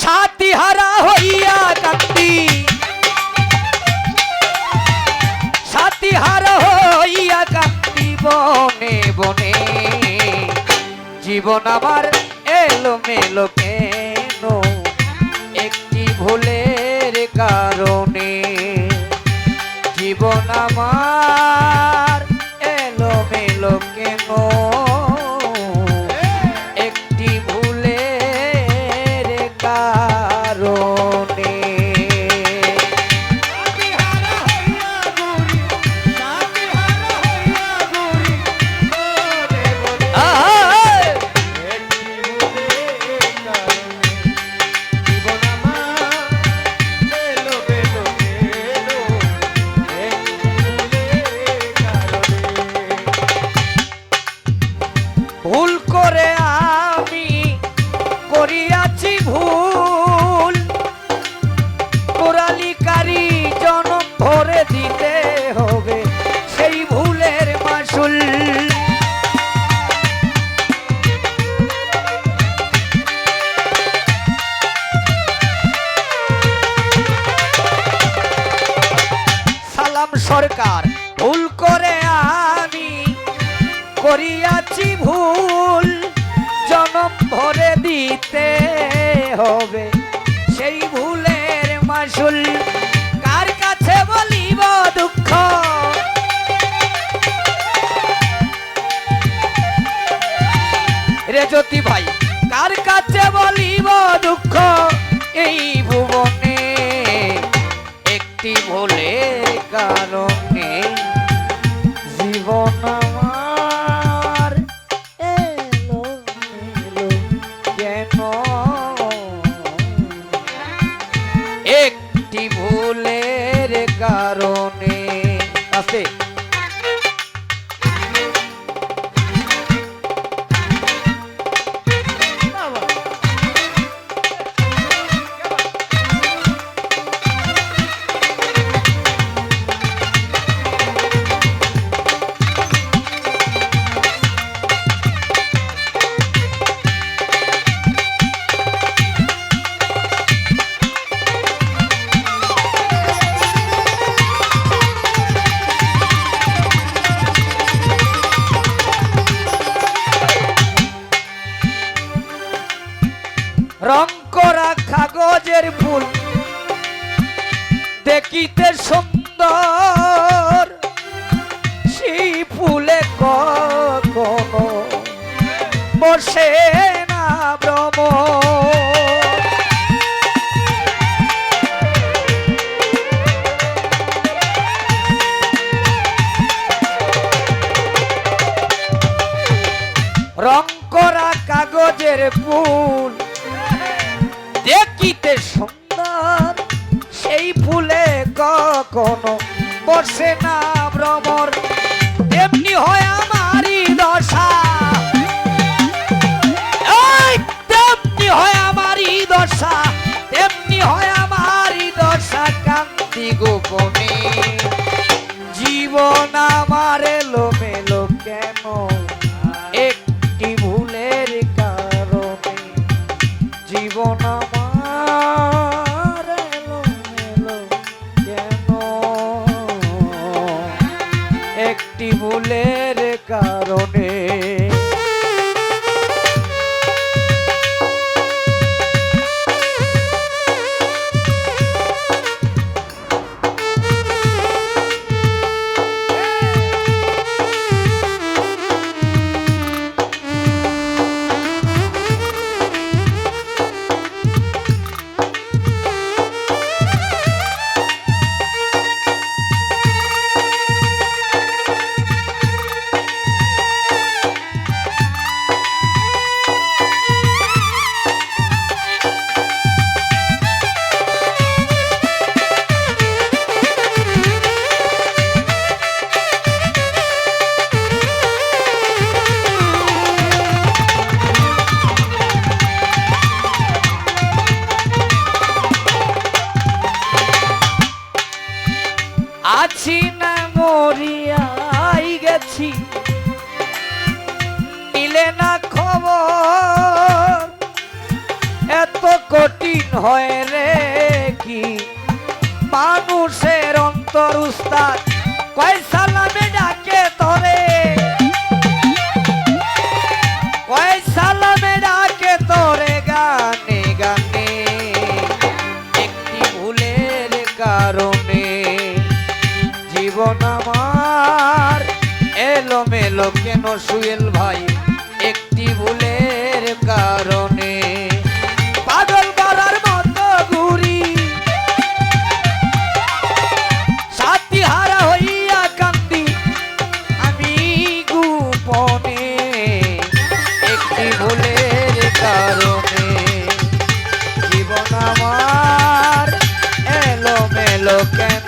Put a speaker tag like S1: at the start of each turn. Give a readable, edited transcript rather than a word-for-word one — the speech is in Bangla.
S1: সাথীহারা হইয়া কান্দি, সাথীহারা হইয়া কান্দি বনে বনে। জীবন আমার এলোমেলো কেন একটি ভুলের কারণে। জীবন আমার এলোমেলো কেন একটি ভুলের কারণে। ভুল করে আমি করিয়াছি ভুল, কোরালিকারী জনম ভরে দিতে হবে সেই ভুলের মাসুল। সালাম সরকার ভুল করে আমি করিয়াছি ভুল, জনম ভরে দিতে হবে সেই ভুলের মাসুল। কার কাছে বলিব দুঃখ, রে জ্যোতি ভাই, কার কাছে বলিব দুঃখ এই ভুবনে একটি ভুলের কারণে। জীবন আমার এলোমেলো কেন একটি ভুলের কারণে। আছে রং করা কাগজের ফুল দেখিতে সুন্দর, সেই ফুলে কখনো বসে না ভ্রমর। রং করা কাগজের ফুল দেখিতে সুন্দর, সেই ফুলে কখনো বসে না ভ্রমর। তেমনি হয় আমারই দশা, তেমনি হয় আমারই দশা, তেমনি হয় আমারই দশা কান্তি গোপনে। জীবন আমার এলোমেলো কেন একটি ভুলের কারণে। জীবন আমার এলোমেলো কেন একটি ভুলের কারণে। আছি না মরিয়াই গেছি, নিলে না খবর এত কোটি কঠিন হয় রে কি মানুষের অন্তর উস্তাদ কয় সালামে ডাকে তোরে কয় সালামে ডাকে তোরে গানে গানে একটি ভুলের কারণে জীবন আমার এলোমেলো কেন সুয়েল ভাই একটি ভুলের কারণে পাগল করার মতো ঘুরি সাথী হারা হইয়া কান্দি আমি গোপনে একটি ভুলের কারণে জীবন আমার এলোমেলো কেন